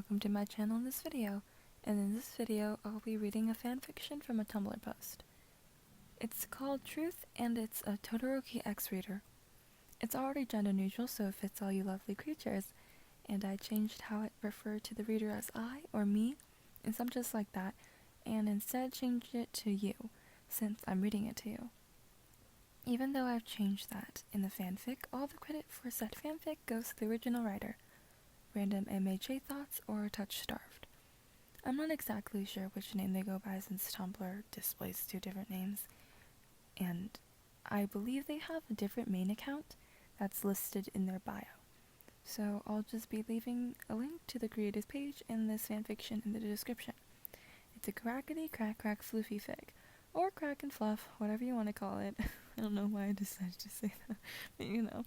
welcome to my channel in this video. And in this video, I'll be reading a fanfiction from a Tumblr post. It's called Truth, and it's a Todoroki X-reader. It's already gender neutral, so it fits all you lovely creatures, and I changed how it referred to the reader as I or me, and some just like that, and instead changed it to you, since I'm reading it to you. Even though I've changed that in the fanfic, all the credit for said fanfic goes to the original writer. Random MHA thoughts or touch starved. I'm not exactly sure which name they go by since Tumblr displays two different names, and I believe they have a different main account that's listed in their bio. So I'll just be leaving a link to the creators page and this fanfiction in the description. It's a crackety crack floofy fic, or crack and fluff, whatever you want to call it. I don't know why I decided to say that, but you know,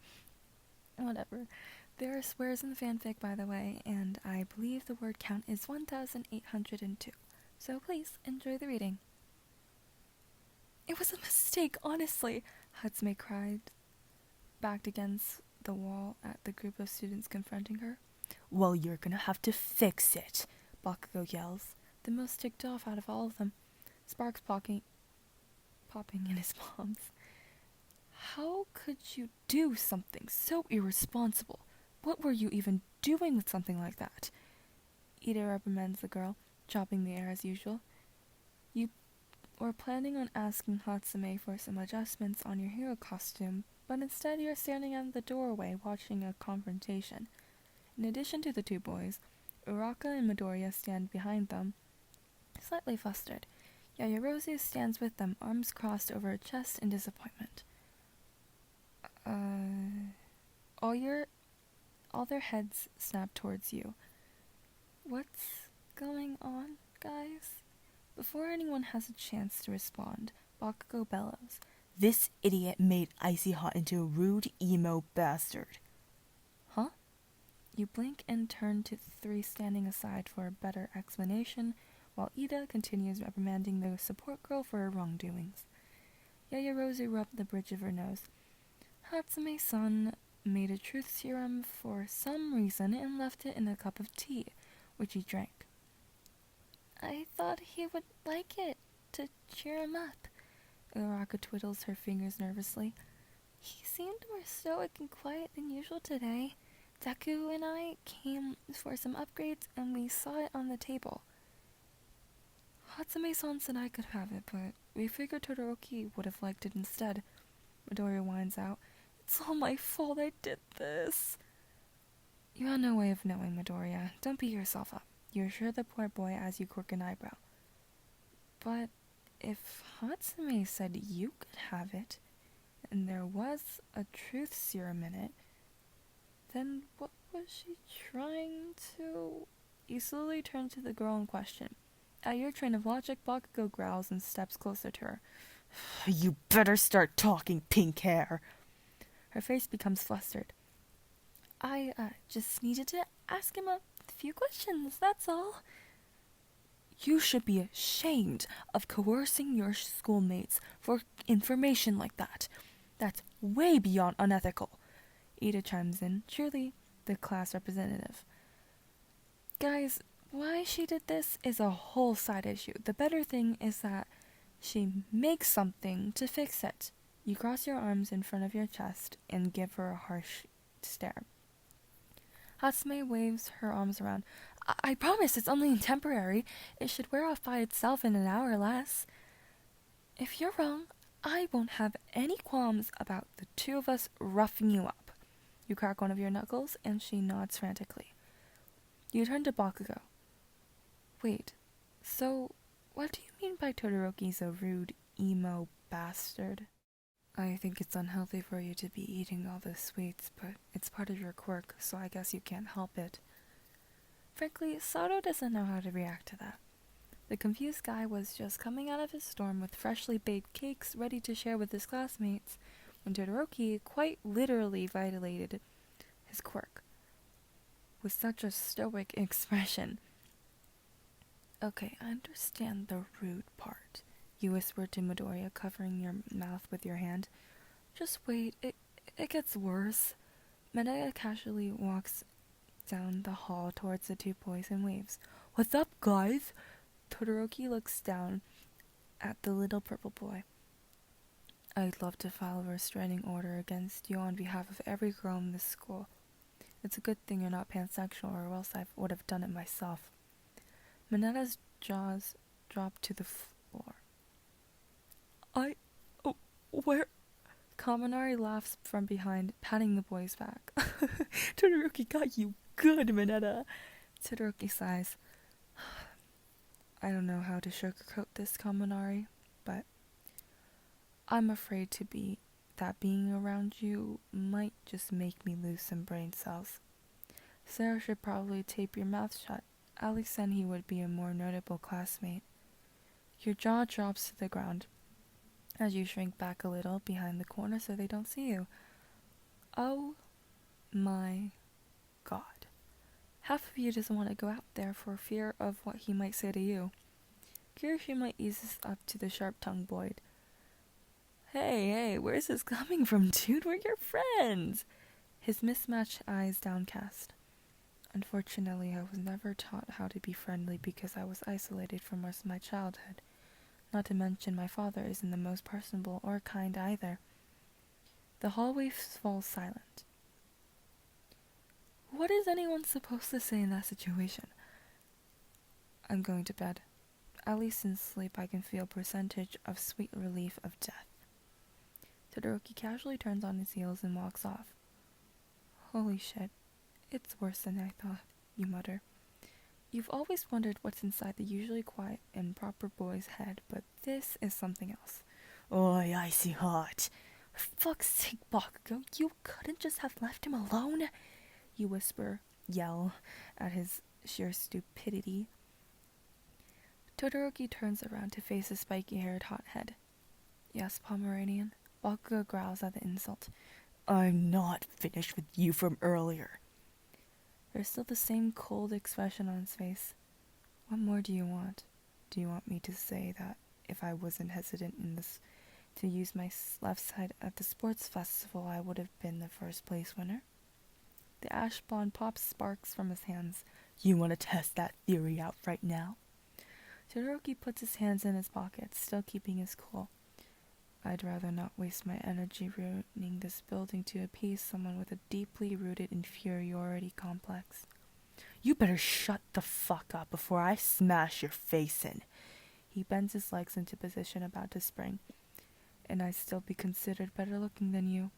whatever. There are swears in the fanfic, by the way, and I believe the word count is 1,802. So please, enjoy the reading. It was a mistake, honestly, Hatsume cried, backed against the wall at the group of students confronting her. Well, you're gonna have to fix it, Bakugo yells, the most ticked off out of all of them, sparks popping in his palms. How could you do something so irresponsible? What were you even doing with something like that? Ida reprimands the girl, chopping the air as usual. You were planning on asking Hatsume for some adjustments on your hero costume, but instead you're standing at the doorway watching a confrontation. In addition to the two boys, Uraka and Midoriya stand behind them, slightly flustered. Yaoyorozu stands with them, arms crossed over her chest in disappointment. All their heads snap towards you. What's going on, guys? Before anyone has a chance to respond, Bakugo bellows. This idiot made Icy Hot into a rude emo bastard. Huh? You blink and turn to the three standing aside for a better explanation, while Ida continues reprimanding the support girl for her wrongdoings. Yaoyorozu rubbed the bridge of her nose. Hatsume-san made a truth serum for some reason and left it in a cup of tea, which he drank. I thought he would like it, to cheer him up. Uraka twiddles her fingers nervously. He seemed more stoic and quiet than usual today. Deku and I came for some upgrades and we saw it on the table. Hatsume-san said I could have it, but we figured Todoroki would have liked it instead. Midoriya whines out. It's all my fault I did this. You had no way of knowing, Midoriya. Don't beat yourself up. You assure the poor boy as you quirk an eyebrow. But if Hatsume said you could have it, and there was a truth serum in it, then what was she trying to... You slowly turn to the girl in question. At your train of logic, Bakugo growls and steps closer to her. You better start talking, pink hair. Her face becomes flustered. I just needed to ask him a few questions, that's all. You should be ashamed of coercing your schoolmates for information like that. That's way beyond unethical. Ida chimes in, surely the class representative. Guys, why she did this is a whole side issue. The better thing is that she makes something to fix it. You cross your arms in front of your chest and give her a harsh stare. Hatsume waves her arms around. I promise it's only temporary. It should wear off by itself in an hour or less. If you're wrong, I won't have any qualms about the two of us roughing you up. You crack one of your knuckles, and she nods frantically. You turn to Bakugo. Wait, so what do you mean by Todoroki's a rude emo bastard? I think it's unhealthy for you to be eating all the sweets, but it's part of your quirk, so I guess you can't help it. Frankly, Sato doesn't know how to react to that. The confused guy was just coming out of his dorm with freshly baked cakes ready to share with his classmates, when Todoroki quite literally violated his quirk with such a stoic expression. Okay, I understand the rude part, you whispered to Midoriya, covering your mouth with your hand. Just wait, it gets worse. Midoriya casually walks down the hall towards the two boys and waves. "What's up, guys?" Todoroki looks down at the little purple boy. "I'd love to file a restraining order against you on behalf of every girl in this school. It's a good thing you're not pansexual, or else I would have done it myself." Minetta's jaws dropped to the floor. Where? Kaminari laughs from behind, patting the boy's back. "Todoroki got you good, Minetta." Todoroki sighs. "I don't know how to sugarcoat this, Kaminari, but I'm afraid that being around you might just make me lose some brain cells. Sarah should probably tape your mouth shut. Alex said he would be a more notable classmate." Your jaw drops to the ground as you shrink back a little behind the corner so they don't see you. Oh my god. Half of you doesn't want to go out there for fear of what he might say to you. Kirishima eases up to the sharp-tongued Boyd. Hey, where's this coming from, dude? We're your friends!" His mismatched eyes downcast. "Unfortunately, I was never taught how to be friendly because I was isolated for most of my childhood. Not to mention my father isn't the most personable or kind either." The hallway falls silent. What is anyone supposed to say in that situation? "I'm going to bed. At least in sleep I can feel a percentage of sweet relief of death." Todoroki casually turns on his heels and walks off. "Holy shit. It's worse than I thought," you mutter. You've always wondered what's inside the usually quiet and proper boy's head, but this is something else. "Oi, icy hot." "For fuck's sake, Bakugo, you couldn't just have left him alone?" You yell at his sheer stupidity. Todoroki turns around to face a spiky-haired hothead. "Yes, Pomeranian?" Bakugo growls at the insult. "I'm not finished with you from earlier." There's still the same cold expression on his face. "What more do you want? Do you want me to say that if I wasn't hesitant to use my left side at the sports festival, I would have been the first place winner?" The ash blonde pops sparks from his hands. "You want to test that theory out right now?" Todoroki puts his hands in his pockets, still keeping his cool. "I'd rather not waste my energy ruining this building to appease someone with a deeply rooted inferiority complex." "You better shut the fuck up before I smash your face in." He bends his legs into position, about to spring. "And I'd still be considered better looking than you."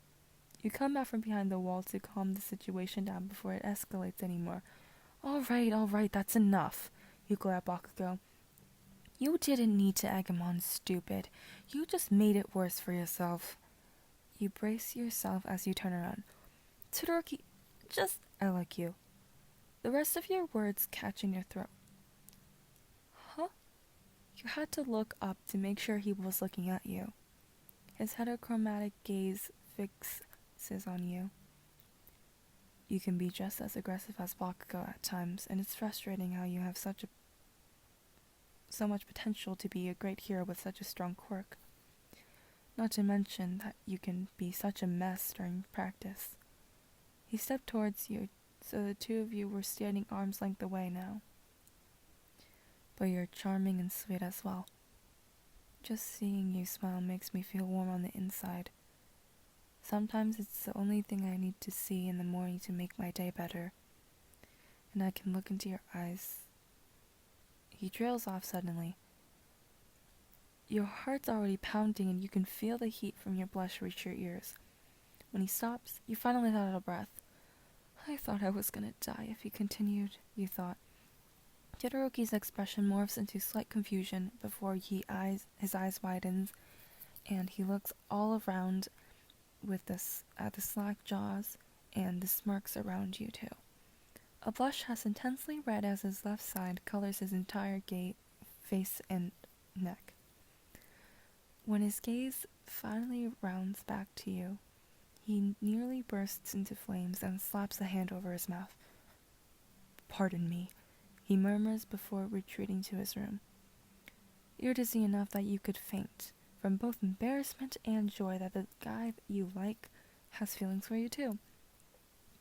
You come out from behind the wall to calm the situation down before it escalates anymore. All right, that's enough." You glare at Bakugo. "You didn't need to egg him on, stupid. You just made it worse for yourself." You brace yourself as you turn around. "Todoroki, I like you." The rest of your words catch in your throat. Huh? You had to look up to make sure he was looking at you. His heterochromatic gaze fixes on you. You can be just as aggressive as Bakugo at times, and it's frustrating how you have so much potential to be a great hero with such a strong quirk. Not to mention that you can be such a mess during practice. He stepped towards you, so the two of you were standing arm's length away now. But you're charming and sweet as well. Just seeing you smile makes me feel warm on the inside. Sometimes it's the only thing I need to see in the morning to make my day better. And I can look into your eyes. He trails off suddenly. Your heart's already pounding and you can feel the heat from your blush reach your ears. When he stops, you finally let out a breath. I thought I was gonna die if he continued, you thought. Todoroki's expression morphs into slight confusion before his eyes widens, and he looks all around at the slack jaws and the smirks around you too. A blush as intensely red as his left side colors his entire face and neck. When his gaze finally rounds back to you, he nearly bursts into flames and slaps a hand over his mouth. Pardon me, he murmurs before retreating to his room. You're dizzy enough that you could faint, from both embarrassment and joy that the guy you like has feelings for you too.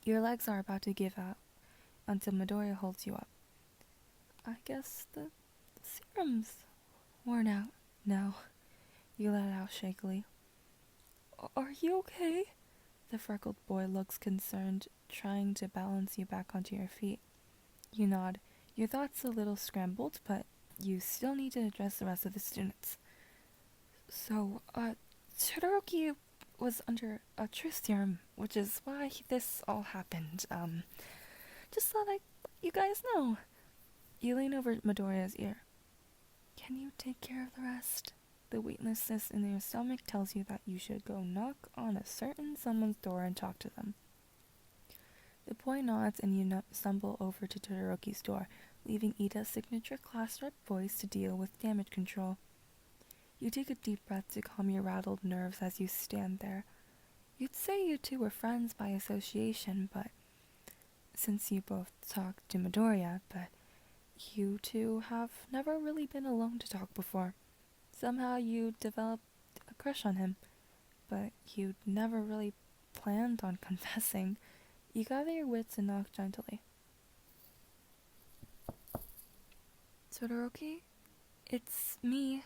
Your legs are about to give out, until Midoriya holds you up. I guess the serum's worn out now, you let out shakily. Are you okay? The freckled boy looks concerned, trying to balance you back onto your feet. You nod. Your thoughts a little scrambled, but you still need to address the rest of the students. So, Todoroki was under a truth serum, which is why this all happened. Just thought I'd let you guys know. You lean over Midoriya's ear. Can you take care of the rest? The weightlessness in your stomach tells you that you should go knock on a certain someone's door and talk to them. The boy nods and you stumble over to Todoroki's door, leaving Ida's signature class rep voice to deal with damage control. You take a deep breath to calm your rattled nerves as you stand there. You'd say you two were friends by association, but since you both talk to Midoriya, but you two have never really been alone to talk before. Somehow you developed a crush on him, but you'd never really planned on confessing. You gather your wits and knock gently. Todoroki? It's me.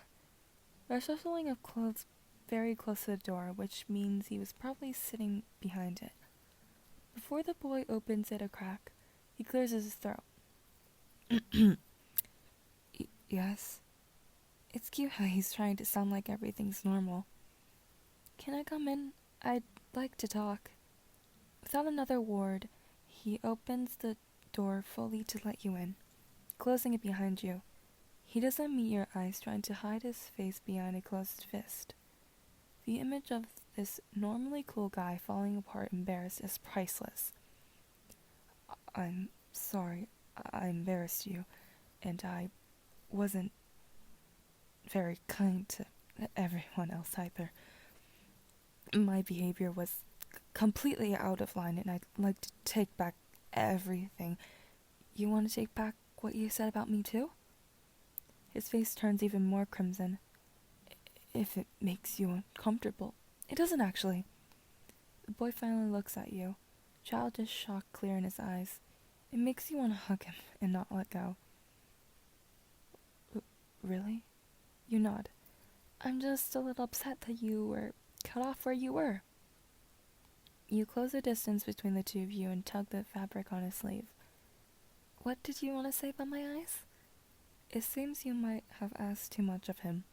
There's a shuffling of clothes very close to the door, which means he was probably sitting behind it. Before the boy opens it a crack, he clears his throat. Yes? It's cute how he's trying to sound like everything's normal. Can I come in? I'd like to talk. Without another word, he opens the door fully to let you in, closing it behind you. He doesn't meet your eyes, trying to hide his face behind a closed fist. The image of this normally cool guy falling apart embarrassed is priceless. I'm sorry, I embarrassed you, and I wasn't very kind to everyone else either. My behavior was completely out of line, and I'd like to take back everything. You want to take back what you said about me too? His face turns even more crimson. If it makes you uncomfortable. It doesn't actually. The boy finally looks at you, childish shock clear in his eyes. It makes you want to hug him and not let go. Really? You nod. I'm just a little upset that you were cut off where you were. You close the distance between the two of you and tug the fabric on his sleeve. What did you want to say about my eyes? It seems you might have asked too much of him.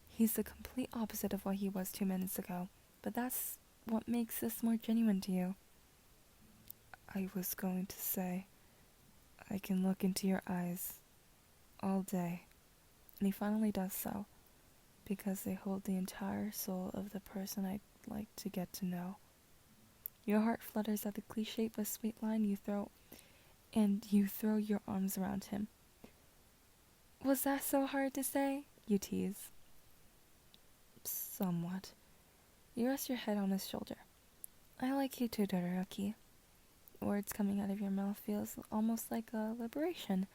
He's the complete opposite of what he was 2 minutes ago, but that's what makes this more genuine to you. I was going to say, I can look into your eyes all day, and he finally does so, because they hold the entire soul of the person I'd like to get to know. Your heart flutters at the cliche but sweet line you throw, and you throw your arms around him. Was that so hard to say? You tease. Somewhat. You rest your head on his shoulder. I like you too, Todoroki. Words coming out of your mouth feels almost like a liberation,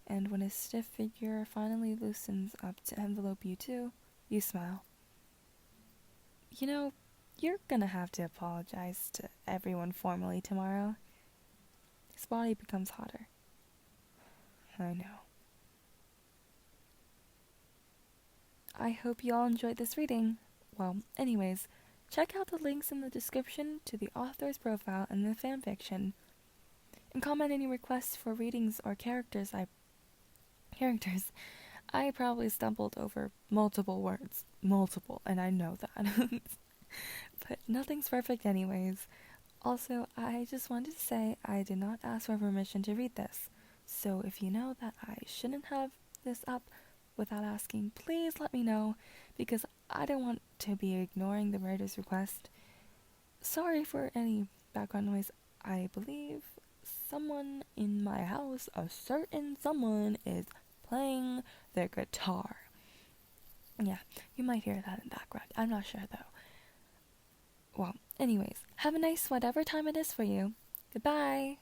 and when his stiff figure finally loosens up to envelope you too, you smile. You know, you're gonna have to apologize to everyone formally tomorrow. His body becomes hotter. I know. I hope you all enjoyed this reading. Well, anyways, check out the links in the description to the author's profile and the fanfiction. And comment any requests for readings or characters. I probably stumbled over multiple words. Multiple, and I know that. But nothing's perfect anyways. Also, I just wanted to say I did not ask for permission to read this. So if you know that I shouldn't have this up without asking, please let me know, because I don't want to be ignoring the writer's request. Sorry for any background noise. I believe someone in my house, a certain someone, is playing their guitar. Yeah, you might hear that in the background. I'm not sure though. Well, anyways, have a nice whatever time it is for you. Goodbye!